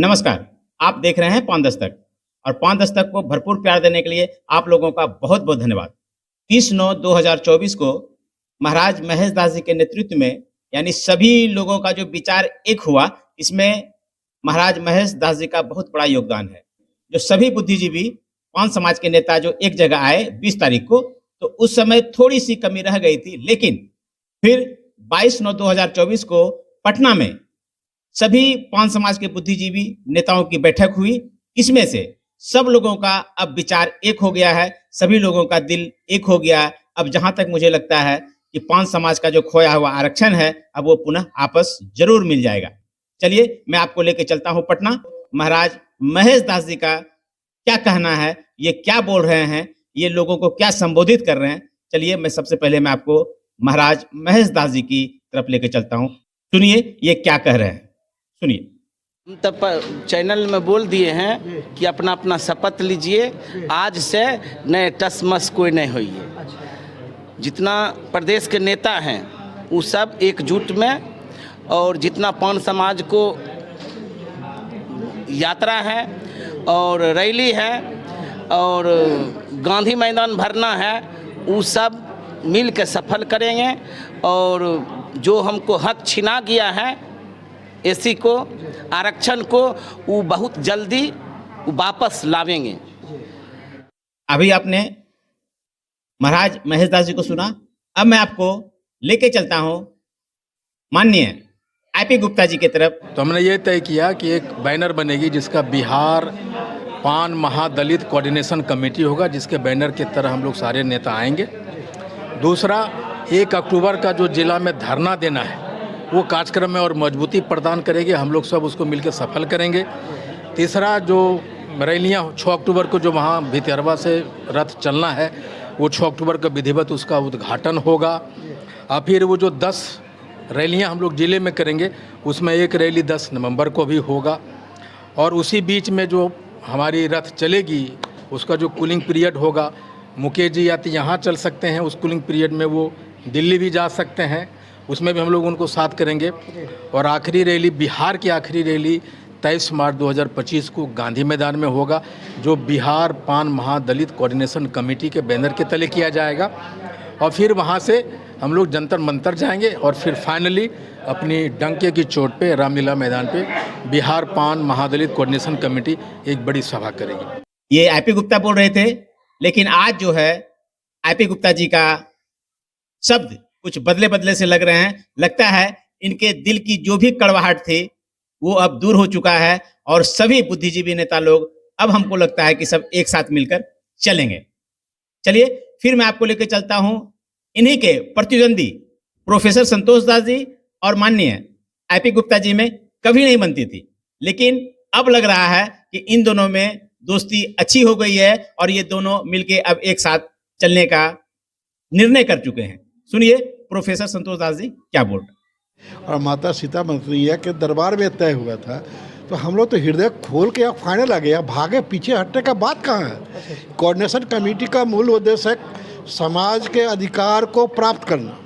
नमस्कार। आप देख रहे हैं पान दस्तक और पान दस्तक को भरपूर प्यार देने के लिए आप लोगों का बहुत बहुत धन्यवाद। 30/9/2024 को महाराज महेश दास जी के नेतृत्व में यानी सभी लोगों का जो विचार एक हुआ, इसमें महाराज महेश दास जी का बहुत बड़ा योगदान है। जो सभी बुद्धिजीवी पान समाज के नेता जो एक जगह आए 20 तारीख को, तो उस समय थोड़ी सी कमी रह गई थी, लेकिन फिर 22/9/2024 को पटना में सभी पान समाज के बुद्धिजीवी नेताओं की बैठक हुई। इसमें से सब लोगों का अब विचार एक हो गया है, सभी लोगों का दिल एक हो गया है। अब जहां तक मुझे लगता है कि पान समाज का जो खोया हुआ आरक्षण है, अब वो पुनः आपस जरूर मिल जाएगा। चलिए मैं आपको लेके चलता हूं पटना। महाराज महेश दास जी का क्या कहना है, ये क्या बोल रहे हैं, ये लोगों को क्या संबोधित कर रहे हैं। चलिए मैं सबसे पहले मैं आपको महाराज महेश दास जी की तरफ लेके चलता हूं। सुनिए ये क्या कह रहे हैं, सुनिए। हम तब चैनल में बोल दिए हैं कि अपना अपना शपथ लीजिए, आज से नए टसमस कोई नहीं होइए। जितना प्रदेश के नेता हैं वो सब एकजुट में, और जितना पान समाज को यात्रा है और रैली है और गांधी मैदान भरना है, वो सब मिल के सफल करेंगे। और जो हमको हक छिना गया है एसी को, आरक्षण को, वो बहुत जल्दी वापस लावेंगे। अभी आपने महाराज महेश दास जी को सुना। अब मैं आपको लेके चलता हूं माननीय आईपी गुप्ता जी की तरफ। तो हमने ये तय किया कि एक बैनर बनेगी जिसका बिहार पान महादलित कोऑर्डिनेशन कमेटी होगा, जिसके बैनर की तरह हम लोग सारे नेता आएंगे। दूसरा, 1 अक्टूबर का जो जिला में धरना देना है वो कार्यक्रम में और मजबूती प्रदान करेंगे, हम लोग सब उसको मिलकर सफल करेंगे। तीसरा, जो रैलियाँ 6 अक्टूबर को जो वहाँ भितरवा से रथ चलना है, वो 6 अक्टूबर का विधिवत उसका उद्घाटन होगा। और फिर वो जो 10 रैलियाँ हम लोग ज़िले में करेंगे, उसमें एक रैली 10 नवंबर को भी होगा। और उसी बीच में जो हमारी रथ चलेगी उसका जो कूलिंग पीरियड होगा, मुकेश जी या तो यहाँ चल सकते हैं, उस कूलिंग पीरियड में वो दिल्ली भी जा सकते हैं, उसमें भी हम लोग उनको साथ करेंगे। और आखिरी रैली, बिहार की आखिरी रैली 23 मार्च 2025 को गांधी मैदान में होगा, जो बिहार पान महादलित कोऑर्डिनेशन कमेटी के बैनर के तले किया जाएगा। और फिर वहाँ से हम लोग जंतर मंतर जाएंगे और फिर फाइनली अपनी डंके की चोट पे रामलीला मैदान पे बिहार पान महादलित कोऑर्डिनेशन कमेटी एक बड़ी सभा करेगी। ये आईपी गुप्ता बोल रहे थे, लेकिन आज जो है आईपी गुप्ता जी का शब्द कुछ बदले बदले से लग रहे हैं। लगता है इनके दिल की जो भी कड़वाहट थी वो अब दूर हो चुका है और सभी बुद्धिजीवी नेता लोग अब हमको लगता है कि सब एक साथ मिलकर चलेंगे। चलिए फिर मैं आपको लेकर चलता हूं इन्हीं के प्रतिद्वंदी प्रोफेसर संतोष दास जी और माननीय आईपी गुप्ता जी में कभी नहीं बनती थी, लेकिन अब लग रहा है कि इन दोनों में दोस्ती अच्छी हो गई है और ये दोनों मिलके अब एक साथ चलने का निर्णय कर चुके हैं। सुनिए प्रोफेसर संतोष दास जी क्या बोल रहे। और माता सीता मैया के दरबार में तय हुआ था, तो हम लोग तो हृदय खोल के फाइनल आ गया, भागे पीछे हटने का बात कहाँ है। कोऑर्डिनेशन कमेटी का मूल उद्देश्य है समाज के अधिकार को प्राप्त करना।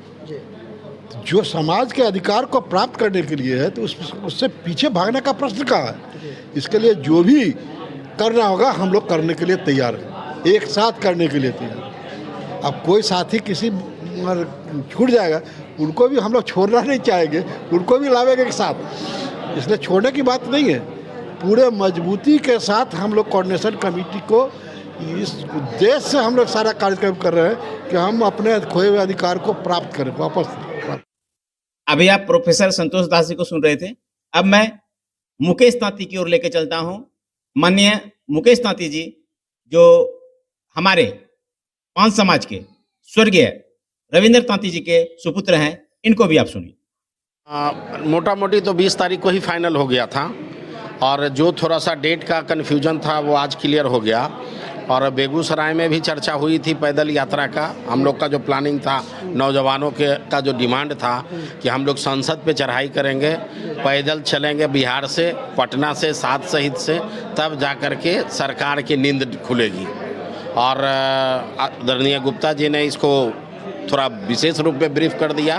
जो समाज के अधिकार को प्राप्त करने के लिए है, तो उससे पीछे भागने का प्रश्न कहाँ है। इसके लिए जो भी करना होगा हम लोग करने के लिए तैयार हैं, एक साथ करने के लिए तैयार। अब कोई साथी किसी छूट जाएगा, उनको भी हम लोग छोड़ना नहीं चाहेंगे, उनको भी लावेंगे एक साथ। इसलिए छोड़ने की बात नहीं है, पूरे मजबूती के साथ हम लोग कोऑर्डिनेशन कमेटी को इस उद्देश्य से हम लोग सारा कार्यक्रम कर रहे हैं कि हम अपने खोए हुए अधिकार को प्राप्त करें वापस। अभी आप प्रोफेसर संतोष दास जी को सुन रहे थे। अब मैं मुकेश तांती की ओर लेके चलता हूं। माननीय मुकेश तांती जी जो हमारे पान समाज के स्वर्गीय रविंद्र तांती जी के सुपुत्र हैं, इनको भी आप सुनिए। मोटा मोटी तो 20 तारीख को ही फाइनल हो गया था, और जो थोड़ा सा डेट का कन्फ्यूजन था वो आज क्लियर हो गया। और बेगूसराय में भी चर्चा हुई थी पैदल यात्रा का। हम लोग का जो प्लानिंग था, नौजवानों का जो डिमांड था कि हम लोग संसद पे चढ़ाई करेंगे, पैदल चलेंगे बिहार से, पटना से, 7 शहीद से, तब जा कर के सरकार की नींद खुलेगी। और आदरणीय गुप्ता जी ने इसको थोड़ा विशेष रूप में ब्रीफ कर दिया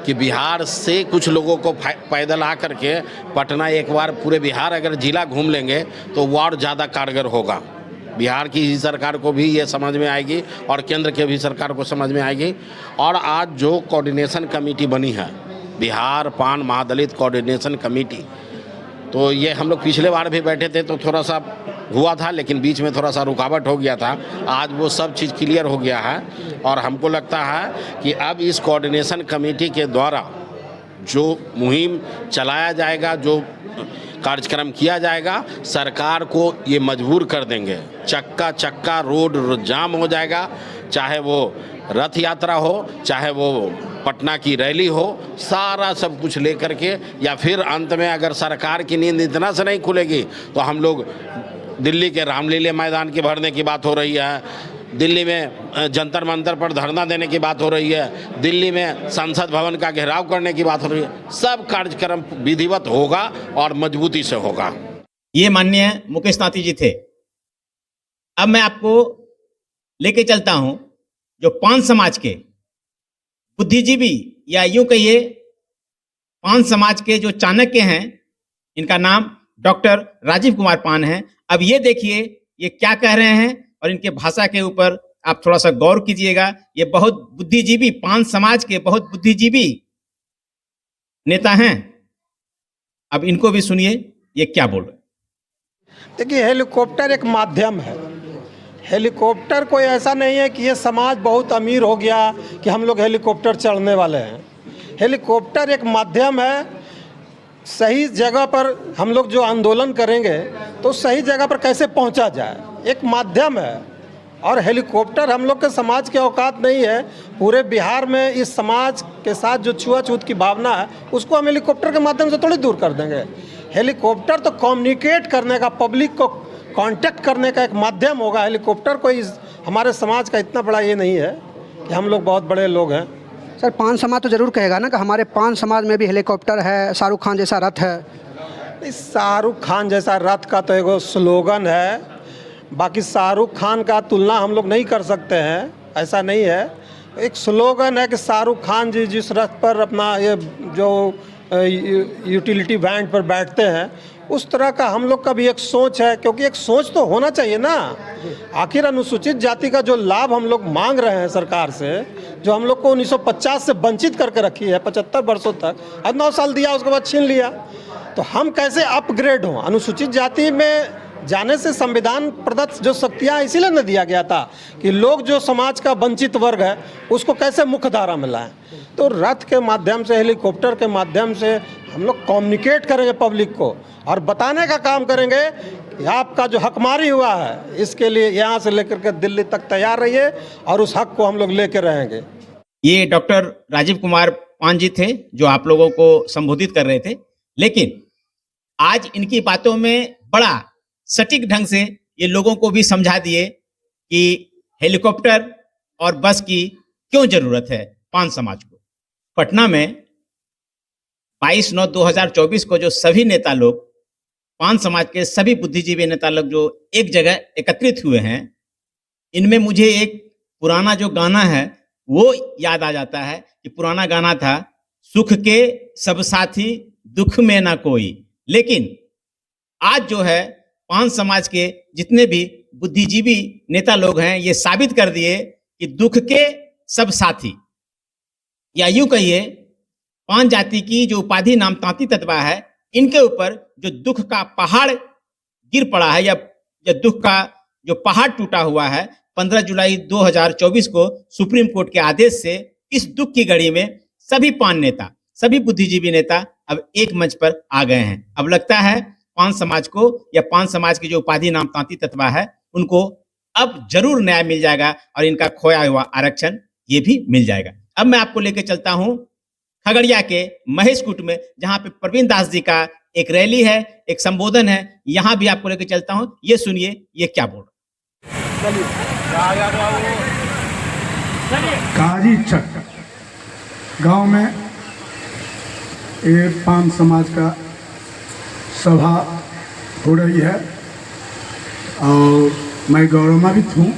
कि बिहार से कुछ लोगों को पैदल आ करके पटना एक बार पूरे बिहार अगर जिला घूम लेंगे तो वो और ज़्यादा कारगर होगा। बिहार की ही सरकार को भी ये समझ में आएगी और केंद्र के भी सरकार को समझ में आएगी। और आज जो कोऑर्डिनेशन कमेटी बनी है, बिहार पान महादलित कोऑर्डिनेशन कमेटी, तो ये हम लोग पिछले बार भी बैठे थे तो थोड़ा सा हुआ था, लेकिन बीच में थोड़ा सा रुकावट हो गया था। आज वो सब चीज़ क्लियर हो गया है और हमको लगता है कि अब इस कोऑर्डिनेशन कमेटी के द्वारा जो मुहिम चलाया जाएगा, जो कार्यक्रम किया जाएगा, सरकार को ये मजबूर कर देंगे। चक्का चक्का रोड जाम हो जाएगा, चाहे वो रथ यात्रा हो, चाहे वो पटना की रैली हो, सारा सब कुछ लेकर के, या फिर अंत में अगर सरकार की नींद इतना से नहीं खुलेगी तो हम लोग दिल्ली के रामलीला मैदान की भरने की बात हो रही है, दिल्ली में जंतर मंतर पर धरना देने की बात हो रही है, दिल्ली में संसद भवन का घेराव करने की बात हो रही है। सब कार्यक्रम विधिवत होगा और मजबूती से होगा। ये माननीय मुकेश तांती जी थे। अब मैं आपको लेके चलता हूं जो पान समाज के बुद्धिजीवी, या यूं कहिए पान समाज के जो चाणक्य हैं, इनका नाम डॉक्टर राजीव कुमार पान है। अब ये देखिए ये क्या कह रहे हैं और इनके भाषा के ऊपर आप थोड़ा सा गौर कीजिएगा। ये बहुत बुद्धिजीवी, पान समाज के बहुत बुद्धिजीवी नेता हैं। अब इनको भी सुनिए ये क्या बोल रहे हैं। देखिए, हेलीकॉप्टर एक माध्यम है। हेलीकॉप्टर कोई ऐसा नहीं है कि ये समाज बहुत अमीर हो गया कि हम लोग हेलीकॉप्टर चढ़ने वाले हैं। हेलीकॉप्टर एक माध्यम है। सही जगह पर हम लोग जो आंदोलन करेंगे तो सही जगह पर कैसे पहुंचा जाए, एक माध्यम है। और हेलीकॉप्टर हम लोग के समाज के औकात नहीं है। पूरे बिहार में इस समाज के साथ जो छुआछूत की भावना है उसको हम हेलीकॉप्टर के माध्यम से थोड़ी दूर कर देंगे। हेलीकॉप्टर तो कम्युनिकेट करने का, पब्लिक को कांटेक्ट करने का एक माध्यम होगा। हेलीकॉप्टर कोई हमारे समाज का इतना बड़ा ये नहीं है कि हम लोग बहुत बड़े लोग हैं। सर, पान समाज तो ज़रूर कहेगा ना कि हमारे पान समाज में भी हेलीकॉप्टर है, शाहरुख खान जैसा रथ है। इस शाहरुख खान जैसा रथ का तो एगो स्लोगन है, बाकी शाहरुख खान का तुलना हम लोग नहीं कर सकते हैं, ऐसा नहीं है। एक स्लोगन है कि शाहरुख खान जी जिस रथ पर अपना ये जो यूटिलिटी वैन पर बैठते हैं, उस तरह का हम लोग का भी एक सोच है। क्योंकि एक सोच तो होना चाहिए ना। आखिर अनुसूचित जाति का जो लाभ हम लोग मांग रहे हैं सरकार से, जो हम लोग को 1950 से वंचित करके रखी है 75 वर्षों तक, अब 9 साल दिया, उसके बाद छीन लिया, तो हम कैसे अपग्रेड हों। अनुसूचित जाति में जाने से संविधान प्रदत्त जो शक्तियाँ इसीलिए न दिया गया था कि लोग जो समाज का वंचित वर्ग है उसको कैसे मुख्य धारा में लाएं। तो रथ के माध्यम से, हेलीकॉप्टर के माध्यम से हम लोग कम्युनिकेट करेंगे पब्लिक को और बताने का काम करेंगे कि आपका जो हकमारी हुआ है इसके लिए यहाँ से लेकर के दिल्ली तक तैयार रहिए और उस हक को हम लोग लेकर रहेंगे। ये डॉक्टर राजीव कुमार पान जी थे जो आप लोगों को संबोधित कर रहे थे, लेकिन आज इनकी बातों में बड़ा सटीक ढंग से ये लोगों को भी समझा दिए कि हेलीकॉप्टर और बस की क्यों जरूरत है पान समाज को। पटना में 22/9/2024 को जो सभी नेता लोग, पान समाज के सभी बुद्धिजीवी नेता लोग जो एक जगह एकत्रित हुए हैं, इनमें मुझे एक पुराना जो गाना है वो याद आ जाता है कि पुराना गाना था, सुख के सब साथी दुख में ना कोई। लेकिन आज जो है पान समाज के जितने भी बुद्धिजीवी नेता लोग हैं ये साबित कर दिए कि दुख के सब साथी, या यूं कहिए पान जाति की जो उपाधि नाम तांती तत्वा है, इनके ऊपर जो दुख का पहाड़ गिर पड़ा है, या दुख का जो पहाड़ टूटा हुआ है, 15 जुलाई 2024 को सुप्रीम कोर्ट के आदेश से इस दुख की घड़ी में सभी पान नेता, सभी बुद्धिजीवी नेता अब एक मंच पर आ गए हैं। अब लगता है पान समाज को, या पान समाज की जो उपाधि नाम तांती तत्वा है, उनको अब जरूर न्याय मिल जाएगा और इनका खोया हुआ आरक्षण ये भी मिल जाएगा। अब मैं आपको लेकर चलता हूं खगड़िया के महेश कूट में, जहां पे प्रवीण दास जी का एक रैली है, एक संबोधन है। यहां भी आपको लेकर चलता हूं, ये सुनिए ये क्या बोल रहे। काजी चक गांव में एक पान समाज का सभा हो रही है और मैं गौरवान्वित हूँ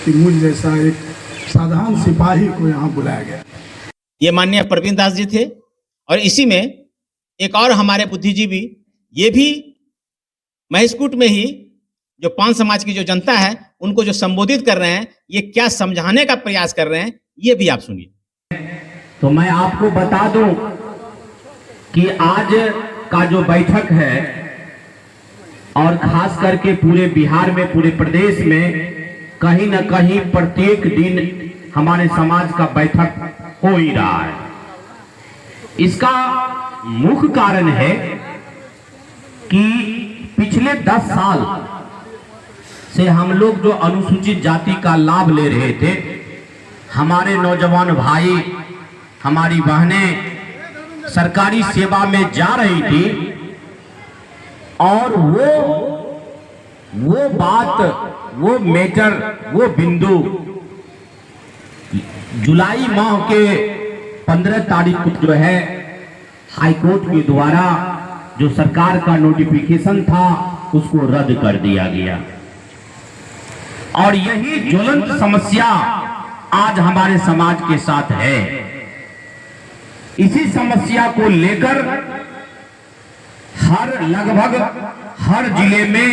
कि मुझ जैसा एक साधारण सिपाही को यहाँ बुलाया गया। ये माननीय प्रवीण दास जी थे। और इसी में एक और हमारे बुद्धिजीवी ये भी महेशकूट में ही जो पान समाज की जो जनता है उनको जो संबोधित कर रहे हैं, ये क्या समझाने का प्रयास कर रहे हैं, ये भी आप सुनिए। तो मैं आपको बता दूं कि आज का जो बैठक है और खास करके पूरे बिहार में, पूरे प्रदेश में कहीं न कहीं प्रत्येक दिन हमारे समाज का बैठक हो ही रहा है। इसका मुख्य कारण है कि पिछले 10 साल से हम लोग जो अनुसूचित जाति का लाभ ले रहे थे, हमारे नौजवान भाई, हमारी बहनें सरकारी सेवा में जा रही थी और वो बात, वो मैटर, वो बिंदु जुलाई माह के 15 तारीख को जो है हाईकोर्ट के द्वारा जो सरकार का नोटिफिकेशन था उसको रद्द कर दिया गया। और यही ज्वलंत समस्या आज हमारे समाज के साथ है। इसी समस्या को लेकर लगभग हर जिले में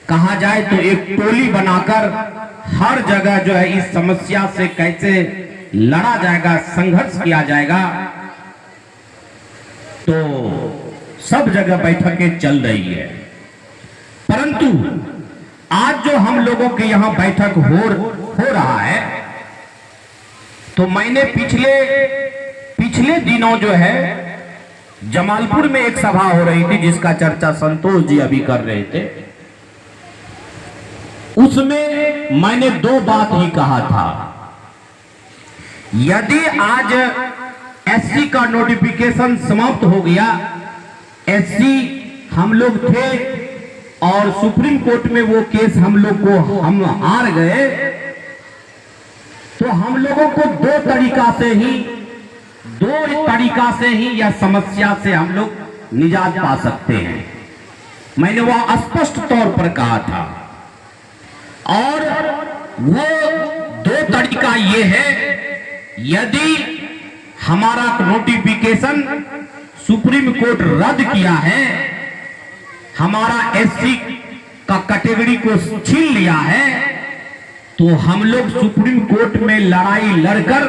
कहा जाए तो एक टोली बनाकर हर जगह जो है इस समस्या से कैसे लड़ा जाएगा, संघर्ष किया जाएगा, तो सब जगह बैठकें चल रही है। परंतु आज जो हम लोगों के यहाँ बैठक हो रहा है, तो मैंने पिछले दिनों जो है जमालपुर में एक सभा हो रही थी जिसका चर्चा संतोष जी अभी कर रहे थे। उसमें मैंने 2 बात ही कहा था। यदि आज एससी का नोटिफिकेशन समाप्त हो गया, एससी हम लोग थे और सुप्रीम कोर्ट में वो केस हम हार गए, तो हम लोगों को 2 तरीका से ही यह समस्या से हम लोग निजात पा सकते हैं। मैंने वह स्पष्ट तौर पर कहा था। और वो 2 तरीका ये है, यदि हमारा नोटिफिकेशन सुप्रीम कोर्ट रद्द किया है, हमारा एससी का कैटेगरी को छीन लिया है, तो हम लोग सुप्रीम कोर्ट में लड़ाई लड़कर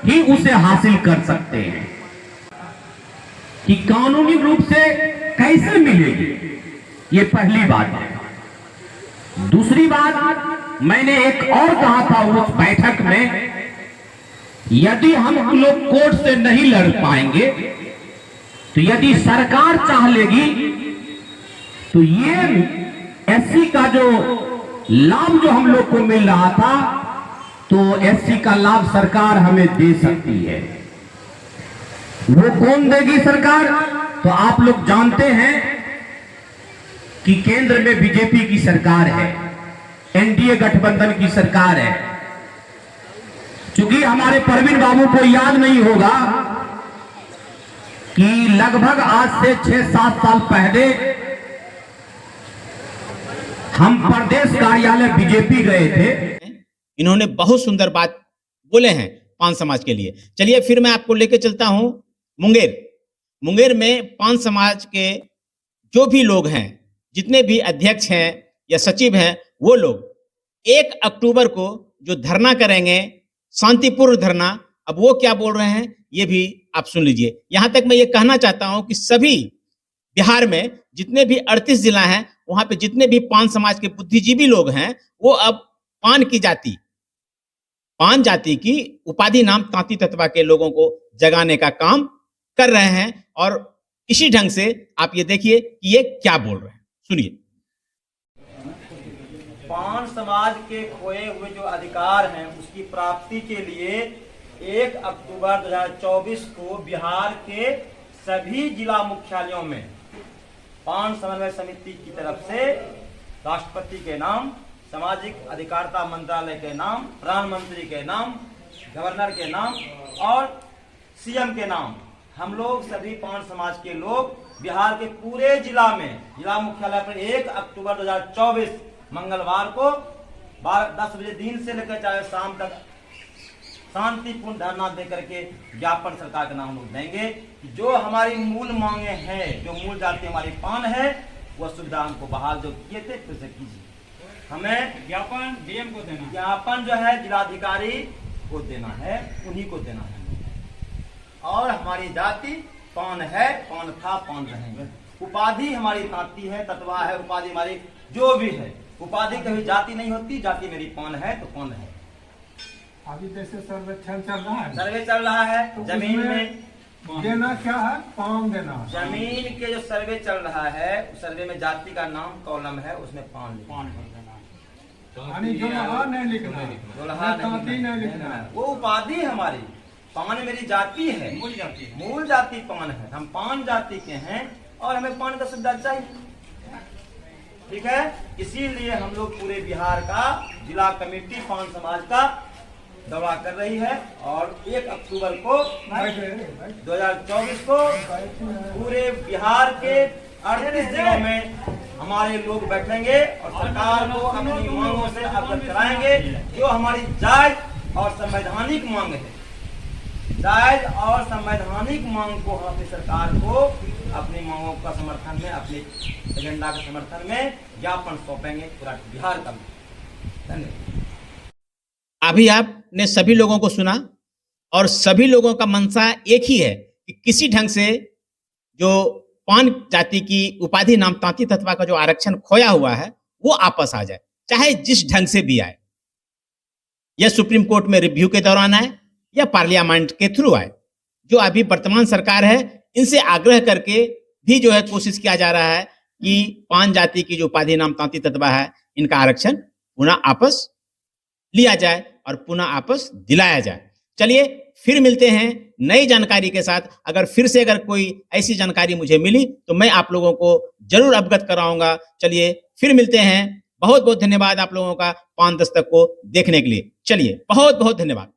ही उसे हासिल कर सकते हैं। कि कानूनी रूप से कैसे मिलेगी, ये पहली बात है। दूसरी बात मैंने एक और कहा था उस बैठक में, यदि हम लोग कोर्ट से नहीं लड़ पाएंगे, तो यदि सरकार चाह लेगी तो ये एससी का जो लाभ जो हम लोग को मिल रहा था, तो एससी का लाभ सरकार हमें दे सकती है। वो कौन देगी सरकार? तो आप लोग जानते हैं कि केंद्र में बीजेपी की सरकार है, एनडीए गठबंधन की सरकार है। चूंकि हमारे प्रवीण बाबू को याद नहीं होगा कि लगभग आज से 6-7 साल पहले हम प्रदेश कार्यालय बीजेपी गए थे। इन्होंने बहुत सुंदर बात बोले हैं पान समाज के लिए। चलिए फिर मैं आपको लेके चलता हूं मुंगेर में पान समाज के जो भी लोग हैं, जितने भी अध्यक्ष हैं या सचिव हैं, वो लोग 1 अक्टूबर को जो धरना करेंगे, शांतिपूर्ण धरना, अब वो क्या बोल रहे हैं ये भी आप सुन लीजिए। यहां तक मैं ये कहना चाहता हूं कि सभी बिहार में जितने भी 38 जिला हैं, वहां पे जितने भी पान समाज के बुद्धिजीवी लोग हैं, वो अब पान जाति की उपाधि नाम तांती तत्वा के लोगों को जगाने का काम कर रहे हैं। और इसी ढंग से आप ये देखिए कि ये क्या बोल रहे हैं, सुनिए। पान समाज के खोए हुए जो अधिकार हैं उसकी प्राप्ति के लिए 1 अक्टूबर 2024 को बिहार के सभी जिला मुख्यालयों में पान समन्वय समिति की तरफ से राष्ट्रपति के नाम, सामाजिक अधिकारिता मंत्रालय के नाम, प्रधानमंत्री के नाम, गवर्नर के नाम और सीएम के नाम, हम लोग सभी पान समाज के लोग बिहार के पूरे जिला में, जिला मुख्यालय पर 1 अक्टूबर 2024 मंगलवार को 10 बजे दिन से लेकर चाहे शाम तक शांतिपूर्ण धरना दे करके ज्ञापन सरकार के नाम हम लोग देंगे कि जो हमारी मूल मांगे हैं, जो मूल जाति हमारी पान है, वह सुविधा हमको बहाल जो किए थे फिर से कीजिए। हमें ज्ञापन डीएम को देना, ज्ञापन जो है जिलाधिकारी को देना है, उन्हीं को देना है। और हमारी जाति पान है, पान था, पान रहेंगे। उपाधि हमारी तांती है, ततवा है, उपाधि हमारी जो भी है, उपाधि कभी जाति नहीं होती, जाति मेरी पान है तो पान है। अभी जैसे सर्वेक्षण चल रहा है, सर्वे चल रहा है, तो जमीन में देना क्या है, पान देना। जमीन के जो सर्वे चल रहा है, उस सर्वे में जाति का नाम कॉलम है, उसमें पान भर देना, यानी जोलहा नहीं लिखना, जोलहा नहीं लिखना है। वो उपाधि हमारी, पान मेरी जाति है, मूल जाति पान है, हम पान जाति के हैं और हमें पान का सुविधा चाहिए। ठीक है, इसीलिए हम लोग पूरे बिहार का जिला कमेटी पान समाज का दौरा कर रही है और 1 अक्टूबर को 2024 को पूरे बिहार के 38 जिलों में हमारे लोग बैठेंगे और सरकार को अपनी मांगों से अवगत कराएंगे, जो हमारी जायज और संवैधानिक मांग है। जायज और संवैधानिक मांग को हम अपनी सरकार को अपनी मांगों का समर्थन में, अपने एजेंडा के समर्थन में ज्ञापन सौंपेंगे पूरा बिहार का। धन्यवाद। अभी आपने सभी लोगों को सुना और सभी लोगों का मंशा एक ही है कि किसी ढंग से जो पान जाति की उपाधि नाम तांती तत्वा का जो आरक्षण खोया हुआ है वो वापस आ जाए, चाहे जिस ढंग से भी आए। यह सुप्रीम कोर्ट में रिव्यू के दौरान आए या पार्लियामेंट के थ्रू आए। जो अभी वर्तमान सरकार है, इनसे आग्रह करके भी जो है कोशिश किया जा रहा है कि पान जाति की जो उपाधि नाम तांती तत्वा है, इनका आरक्षण पुनः वापस लिया जाए और पुनः आपस दिलाया जाए। चलिए फिर मिलते हैं नई जानकारी के साथ। अगर कोई ऐसी जानकारी मुझे मिली तो मैं आप लोगों को जरूर अवगत कराऊंगा। चलिए फिर मिलते हैं। बहुत बहुत धन्यवाद आप लोगों का पान दस्तक को देखने के लिए। चलिए बहुत बहुत धन्यवाद।